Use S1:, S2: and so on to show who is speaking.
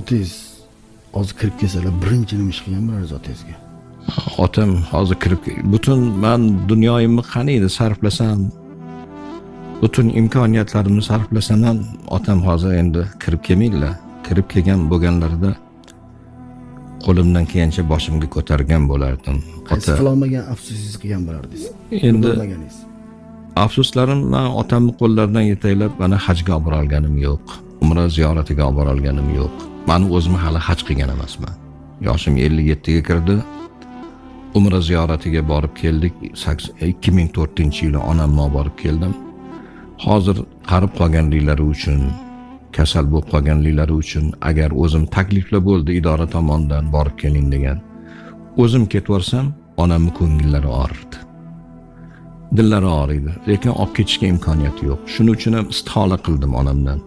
S1: Otangiz hozir kirib kelsalar birinchi nima ish qilgan bo'lardi otangizga?
S2: Otam hozir kirib butun men dunyoyimni qaniydi sarflasam, butun imkoniyatlarimni sarflasam ham otam hozir endi kirib kelmaydilar. Kirib kelgan bo'lganlarida qo'limdan kelgancha boshimga ko'targan bo'lardim.
S1: Qaysi qilolmagan afsusingiz qilgan bo'lardingiz?
S2: Endi
S1: Bilmaganingiz.
S2: afsuslarim, men otamni qo'llaridan yetaklab mana hajga olib borolganim yo'q. Umra ziyoratiga olib borolganim yo'q. Men o'zim hali haj qilgan emasman. Yoshim 57 ga kirdi. Umra ziyoratiga borib keldik. 2004-yili onamni olib borib keldim. Hozir qarib qolganliklari uchun, kasal bo'lib qolganliklari uchun agar o'zim takliflar bo'ldi idora tomonidan borib keling degan. O'zim ketvorsam, onamning ko'ngillari og'rirdi. Dillari og'riydi, lekin olib ketishga imkoniyati yo'q. Shuning uchun ham istihola qildim onamdan.